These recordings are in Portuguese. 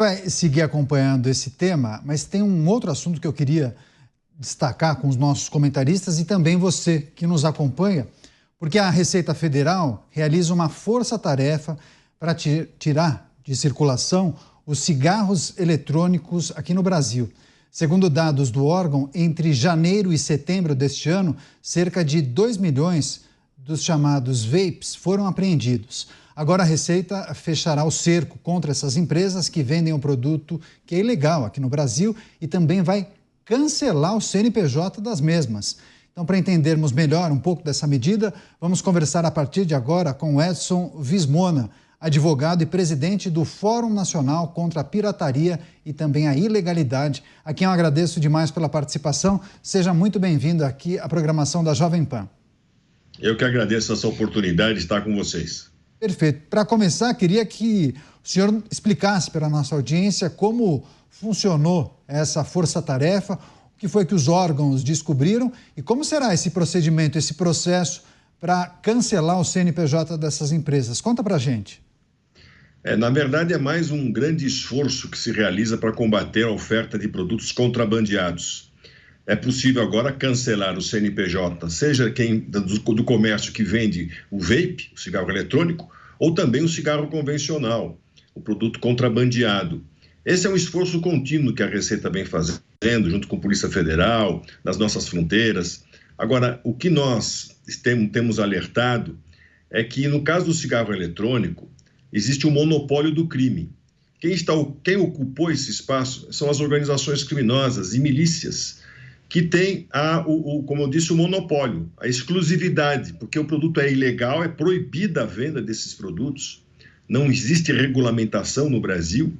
Vai seguir acompanhando esse tema, mas tem um outro assunto que eu queria destacar com os nossos comentaristas e também você que nos acompanha, porque a Receita Federal realiza uma força-tarefa para tirar de circulação os cigarros eletrônicos aqui no Brasil. Segundo dados do órgão, entre janeiro e setembro deste ano, cerca de 2 milhões dos chamados vapes foram apreendidos. Agora a Receita fechará o cerco contra essas empresas que vendem um produto que é ilegal aqui no Brasil e também vai cancelar o CNPJ das mesmas. Então, para entendermos melhor um pouco dessa medida, vamos conversar a partir de agora com Edson Vismona, advogado e presidente do Fórum Nacional contra a Pirataria e também a Ilegalidade, a quem eu agradeço demais pela participação. Seja muito bem-vindo aqui à programação da Jovem Pan. Eu que agradeço essa oportunidade de estar com vocês. Perfeito. Para começar, queria que o senhor explicasse para a nossa audiência como funcionou essa força-tarefa, o que foi que os órgãos descobriram e como será esse procedimento, esse processo para cancelar o CNPJ dessas empresas. Conta para a gente. Na verdade, é mais um grande esforço que se realiza para combater a oferta de produtos contrabandeados. É possível agora cancelar o CNPJ, seja quem do comércio que vende o vape, o cigarro eletrônico, ou também o cigarro convencional, o produto contrabandeado. Esse é um esforço contínuo que a Receita vem fazendo, junto com a Polícia Federal, nas nossas fronteiras. Agora, o que nós temos alertado é que, no caso do cigarro eletrônico, existe um monopólio do crime. Quem ocupou esse espaço são as organizações criminosas e milícias, que têm, como eu disse, o monopólio, a exclusividade, porque o produto é ilegal, é proibida a venda desses produtos, não existe regulamentação no Brasil,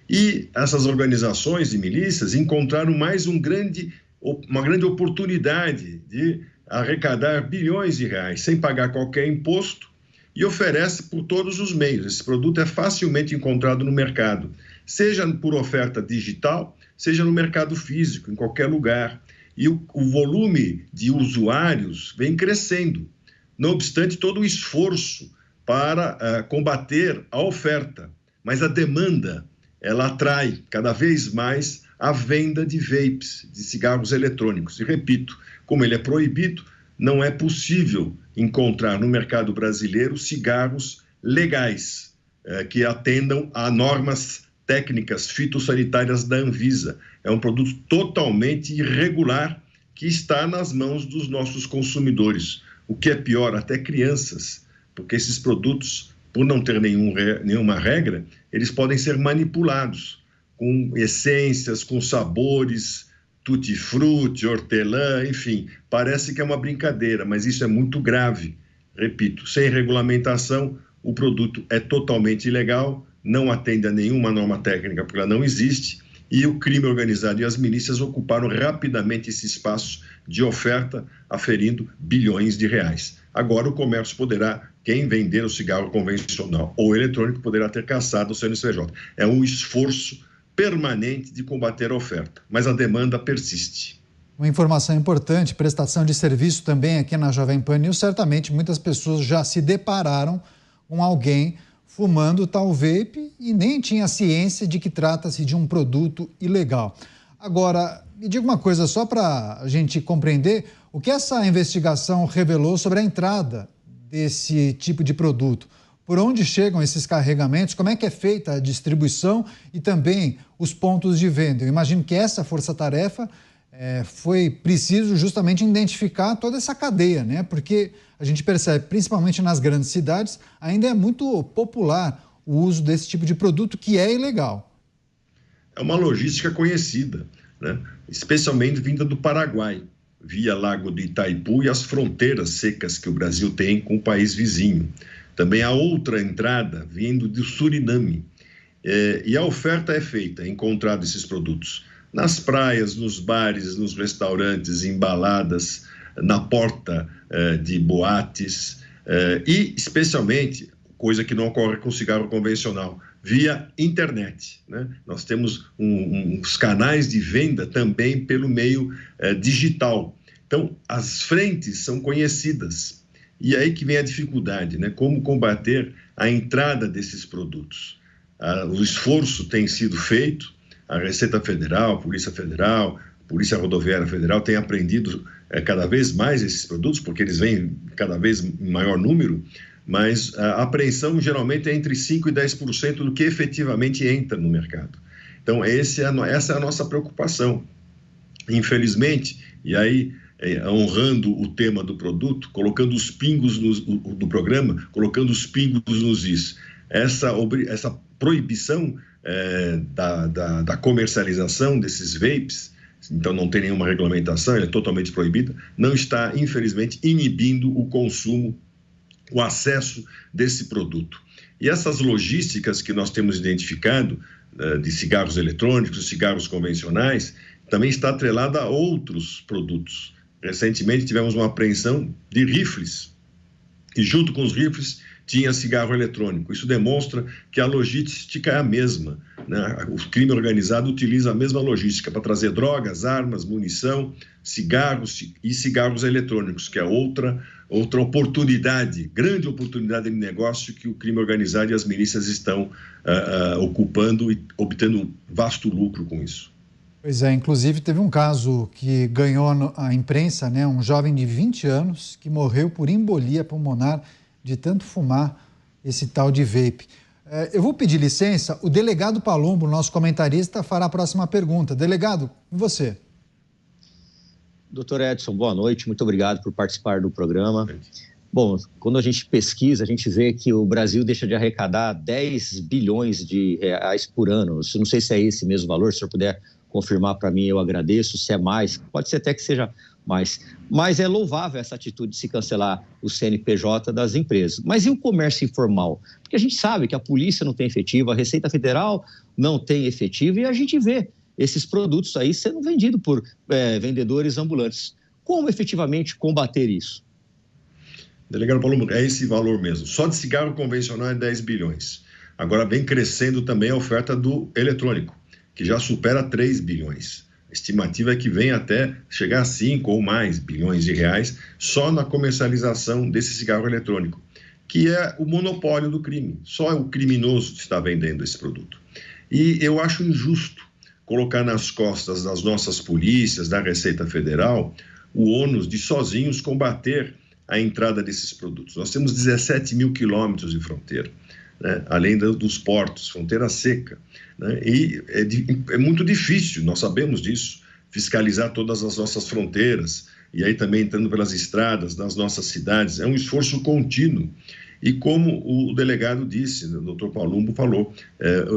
e essas organizações e milícias encontraram mais uma grande oportunidade de arrecadar bilhões de reais sem pagar qualquer imposto e oferece por todos os meios. Esse produto é facilmente encontrado no mercado, seja por oferta digital, seja no mercado físico, em qualquer lugar. E o volume de usuários vem crescendo, não obstante todo o esforço para combater a oferta. Mas a demanda, ela atrai cada vez mais a venda de vapes, de cigarros eletrônicos. E repito, como ele é proibido, não é possível encontrar no mercado brasileiro cigarros legais, que atendam a normas técnicas fitossanitárias da Anvisa. É um produto totalmente irregular que está nas mãos dos nossos consumidores. O que é pior, até crianças, porque esses produtos, por não ter nenhuma regra, eles podem ser manipulados com essências, com sabores, tutti-frutti, hortelã, enfim. Parece que é uma brincadeira, mas isso é muito grave. Repito, sem regulamentação, o produto é totalmente ilegal, não atende a nenhuma norma técnica, porque ela não existe, e o crime organizado e as milícias ocuparam rapidamente esse espaço de oferta, aferindo bilhões de reais. Agora o comércio poderá, quem vender o cigarro convencional ou eletrônico, poderá ter caçado o CNPJ. É um esforço permanente de combater a oferta, mas a demanda persiste. Uma informação importante, prestação de serviço também aqui na Jovem Pan News, certamente muitas pessoas já se depararam com alguém fumando tal vape e nem tinha ciência de que trata-se de um produto ilegal. Agora, me diga uma coisa só para a gente compreender o que essa investigação revelou sobre a entrada desse tipo de produto. Por onde chegam esses carregamentos, como é que é feita a distribuição e também os pontos de venda. Eu imagino que essa força-tarefa foi preciso justamente identificar toda essa cadeia, né? Porque a gente percebe, principalmente nas grandes cidades, ainda é muito popular o uso desse tipo de produto que é ilegal. É uma logística conhecida, né? Especialmente vinda do Paraguai, via Lago de Itaipu e as fronteiras secas que o Brasil tem com o país vizinho. Também há outra entrada vindo do Suriname. E a oferta é feita, encontrado esses produtos nas praias, nos bares, nos restaurantes, em baladas, na porta de boates e, especialmente, coisa que não ocorre com cigarro convencional, via internet, né? Nós temos uns canais de venda também pelo meio digital. Então, as frentes são conhecidas. E aí que vem a dificuldade, né? Como combater a entrada desses produtos. o esforço tem sido feito, a Receita Federal, Polícia Federal, Polícia Rodoviária Federal tem apreendido cada vez mais esses produtos, porque eles vêm cada vez em maior número, mas a apreensão geralmente é entre 5% e 10% do que efetivamente entra no mercado. Então, essa é a nossa preocupação. Infelizmente, e aí, honrando o tema do produto, colocando os pingos do programa, colocando os pingos nos is, essa proibição da comercialização desses vapes, então não tem nenhuma regulamentação, ele é totalmente proibida, não está, infelizmente, inibindo o consumo, o acesso desse produto. E essas logísticas que nós temos identificado, de cigarros eletrônicos, cigarros convencionais, também está atrelada a outros produtos. Recentemente tivemos uma apreensão de rifles, e junto com os rifles tinha cigarro eletrônico. Isso demonstra que a logística é a mesma, né? O crime organizado utiliza a mesma logística para trazer drogas, armas, munição, cigarros e cigarros eletrônicos, que é outra oportunidade, grande oportunidade de negócio que o crime organizado e as milícias estão ocupando e obtendo vasto lucro com isso. Pois é, inclusive teve um caso que ganhou a imprensa, né? Um jovem de 20 anos que morreu por embolia pulmonar de tanto fumar esse tal de vape. Eu vou pedir licença, o delegado Palumbo, nosso comentarista, fará a próxima pergunta. Delegado, com você. Doutor Edson, boa noite, muito obrigado por participar do programa. Bom, quando a gente pesquisa, a gente vê que o Brasil deixa de arrecadar 10 bilhões de reais por ano. Eu não sei se é esse mesmo valor, se o senhor puder confirmar para mim, eu agradeço. Se é mais, pode ser até que seja mais. Mas é louvável essa atitude de se cancelar o CNPJ das empresas. Mas e o comércio informal? Porque a gente sabe que a polícia não tem efetivo, a Receita Federal não tem efetivo e a gente vê esses produtos aí sendo vendidos por vendedores ambulantes. Como efetivamente combater isso? Delegado Palumbo, é esse valor mesmo. Só de cigarro convencional é 10 bilhões. Agora vem crescendo também a oferta do eletrônico, que já supera 3 bilhões. A estimativa é que vem até chegar a 5 ou mais bilhões de reais só na comercialização desse cigarro eletrônico, que é o monopólio do crime. Só o criminoso está vendendo esse produto. E eu acho injusto colocar nas costas das nossas polícias, da Receita Federal, o ônus de sozinhos combater a entrada desses produtos. Nós temos 17 mil quilômetros de fronteira, né? Além dos portos, fronteira seca, né? E é muito difícil, nós sabemos disso, fiscalizar todas as nossas fronteiras, e aí também entrando pelas estradas das nossas cidades, é um esforço contínuo. E como o delegado disse, o doutor Palumbo falou,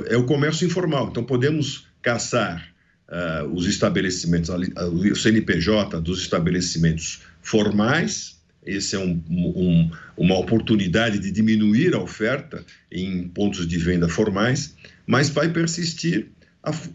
é o comércio informal, então podemos caçar os estabelecimentos, o CNPJ dos estabelecimentos formais. Esse é uma oportunidade de diminuir a oferta em pontos de venda formais, mas vai persistir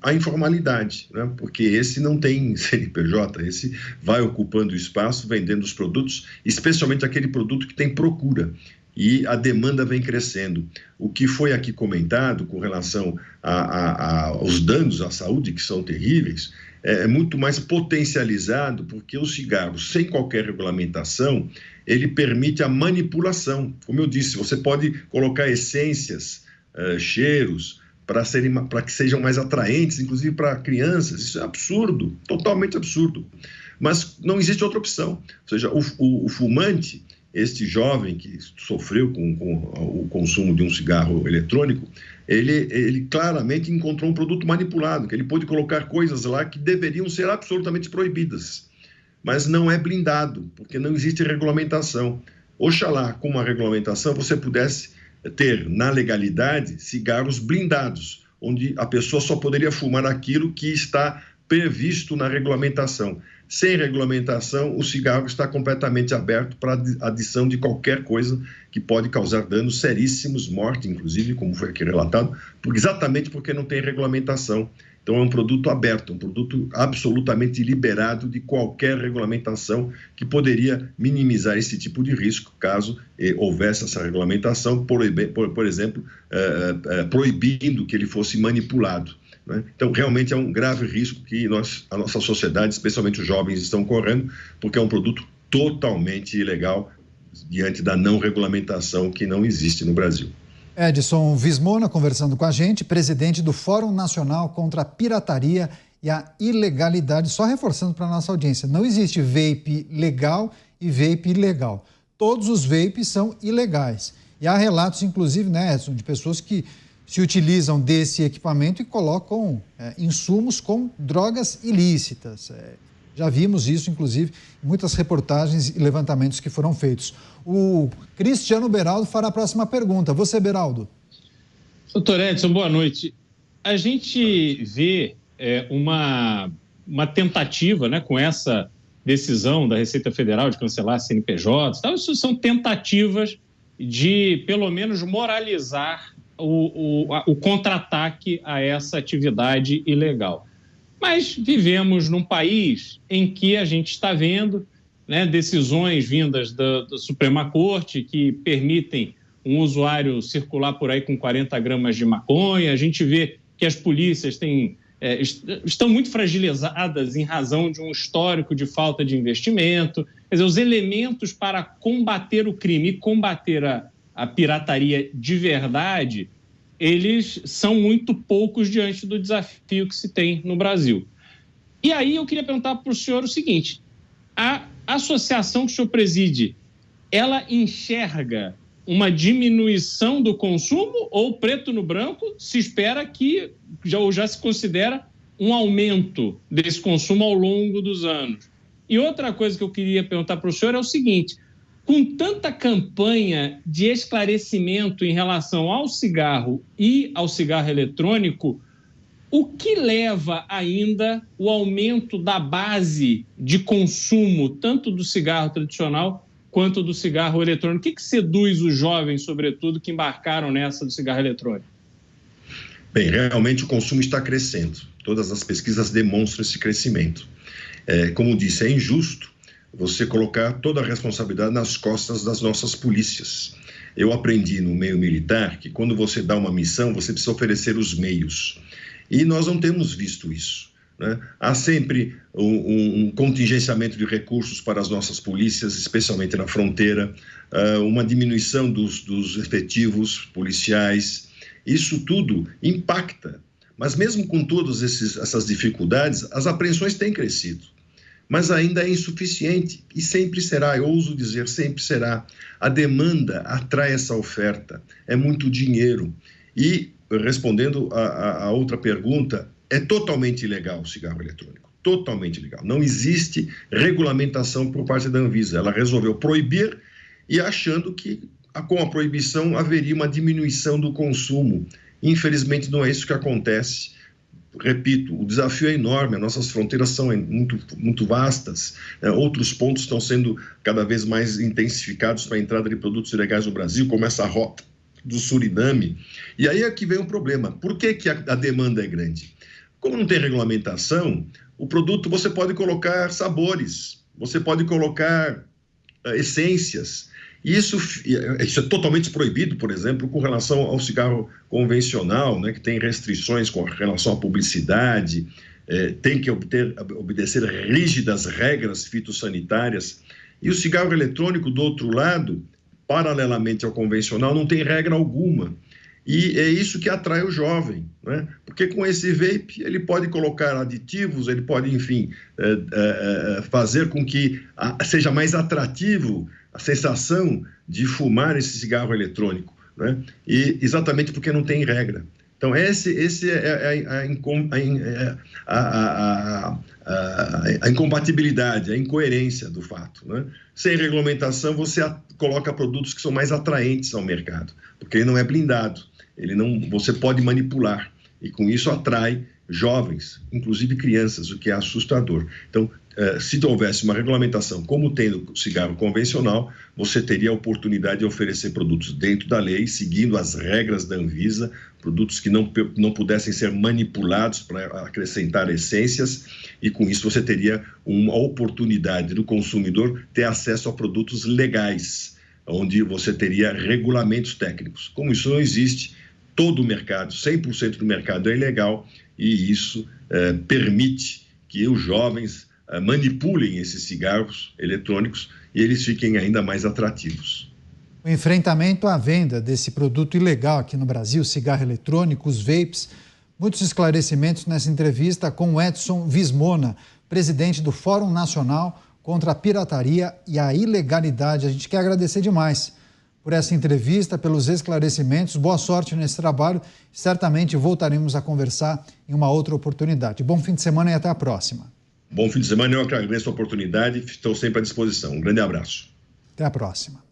a informalidade, né? Porque esse não tem CNPJ, esse vai ocupando espaço, vendendo os produtos, especialmente aquele produto que tem procura. E a demanda vem crescendo. O que foi aqui comentado com relação aos danos à saúde, que são terríveis, é muito mais potencializado, porque o cigarro, sem qualquer regulamentação, ele permite a manipulação. Como eu disse, você pode colocar essências, cheiros, para que sejam mais atraentes, inclusive para crianças. Isso é absurdo, totalmente absurdo. Mas não existe outra opção. Ou seja, o fumante, este jovem que sofreu com o consumo de um cigarro eletrônico, ele claramente encontrou um produto manipulado, que ele pôde colocar coisas lá que deveriam ser absolutamente proibidas, mas não é blindado, porque não existe regulamentação. Oxalá, com uma regulamentação, você pudesse ter, na legalidade, cigarros blindados, onde a pessoa só poderia fumar aquilo que está previsto na regulamentação. Sem regulamentação, o cigarro está completamente aberto para adição de qualquer coisa que pode causar danos seríssimos, morte, inclusive, como foi aqui relatado, exatamente porque não tem regulamentação. Então, é um produto aberto, um produto absolutamente liberado de qualquer regulamentação que poderia minimizar esse tipo de risco, caso houvesse essa regulamentação, por exemplo, proibindo que ele fosse manipulado. Então, realmente é um grave risco que a nossa sociedade, especialmente os jovens, estão correndo, porque é um produto totalmente ilegal diante da não regulamentação que não existe no Brasil. Edson Vismona conversando com a gente, presidente do Fórum Nacional contra a Pirataria e a Ilegalidade. Só reforçando para a nossa audiência, não existe vape legal e vape ilegal. Todos os vapes são ilegais. E há relatos, inclusive, né, Edson, de pessoas que se utilizam desse equipamento e colocam insumos com drogas ilícitas. Já vimos isso, inclusive, em muitas reportagens e levantamentos que foram feitos. O Cristiano Beraldo fará a próxima pergunta. Você, Beraldo. Doutor Edson, boa noite. A gente vê uma tentativa, né, com essa decisão da Receita Federal de cancelar a CNPJ. Isso são tentativas de, pelo menos, moralizar o contra-ataque a essa atividade ilegal. Mas vivemos num país em que a gente está vendo, né, decisões vindas da Suprema Corte que permitem um usuário circular por aí com 40 gramas de maconha. A gente vê que as polícias estão muito fragilizadas em razão de um histórico de falta de investimento. Quer dizer, os elementos para combater o crime e combater a pirataria de verdade, eles são muito poucos diante do desafio que se tem no Brasil. E aí eu queria perguntar para o senhor o seguinte: a associação que o senhor preside, ela enxerga uma diminuição do consumo ou, preto no branco, se espera que já se considera um aumento desse consumo ao longo dos anos? E outra coisa que eu queria perguntar para o senhor é o seguinte: com tanta campanha de esclarecimento em relação ao cigarro e ao cigarro eletrônico, o que leva ainda o aumento da base de consumo, tanto do cigarro tradicional quanto do cigarro eletrônico? O que seduz os jovens, sobretudo, que embarcaram nessa do cigarro eletrônico? Bem, realmente o consumo está crescendo. Todas as pesquisas demonstram esse crescimento. Como disse, é injusto você colocar toda a responsabilidade nas costas das nossas polícias. Eu aprendi no meio militar que quando você dá uma missão, você precisa oferecer os meios. E nós não temos visto isso, né? Há sempre um contingenciamento de recursos para as nossas polícias, especialmente na fronteira, uma diminuição dos efetivos policiais. Isso tudo impacta. Mas mesmo com todas essas dificuldades, as apreensões têm crescido. Mas ainda é insuficiente e sempre será, eu ouso dizer, sempre será. A demanda atrai essa oferta, é muito dinheiro. E, respondendo a outra pergunta, é totalmente ilegal o cigarro eletrônico, totalmente ilegal. Não existe regulamentação por parte da Anvisa. Ela resolveu proibir e achando que com a proibição haveria uma diminuição do consumo. Infelizmente não é isso que acontece. Repito, o desafio é enorme, as nossas fronteiras são muito vastas, outros pontos estão sendo cada vez mais intensificados para a entrada de produtos ilegais no Brasil, como essa rota do Suriname. E aí é que vem o problema. Por que a demanda é grande? Como não tem regulamentação, o produto você pode colocar sabores, você pode colocar essências. Isso é totalmente proibido, por exemplo, com relação ao cigarro convencional, né, que tem restrições com relação à publicidade, tem que obedecer rígidas regras fitossanitárias. E o cigarro eletrônico, do outro lado, paralelamente ao convencional, não tem regra alguma. E é isso que atrai o jovem, né? Porque com esse vape ele pode colocar aditivos, ele pode, enfim, fazer com que seja mais atrativo a sensação de fumar esse cigarro eletrônico, né? E exatamente porque não tem regra. Então, esse é a incompatibilidade, a incoerência do fato, né? Sem regulamentação, você coloca produtos que são mais atraentes ao mercado, porque ele não é blindado, você pode manipular, e com isso atrai jovens, inclusive crianças, o que é assustador. Então, se houvesse uma regulamentação, como tem no cigarro convencional, você teria a oportunidade de oferecer produtos dentro da lei, seguindo as regras da Anvisa, produtos que não pudessem ser manipulados para acrescentar essências, e com isso você teria uma oportunidade do consumidor ter acesso a produtos legais, onde você teria regulamentos técnicos. Como isso não existe, todo o mercado, 100% do mercado é ilegal, e isso permite que os jovens manipulem esses cigarros eletrônicos e eles fiquem ainda mais atrativos. o enfrentamento à venda desse produto ilegal aqui no Brasil, cigarro eletrônico, os vapes. Muitos esclarecimentos nessa entrevista com o Edson Vismona, presidente do Fórum Nacional contra a Pirataria e a Ilegalidade. A gente quer agradecer demais por essa entrevista, pelos esclarecimentos. Boa sorte nesse trabalho. Certamente voltaremos a conversar em uma outra oportunidade. Bom fim de semana e até a próxima. Bom fim de semana, eu agradeço a oportunidade, estou sempre à disposição. Um grande abraço. Até a próxima.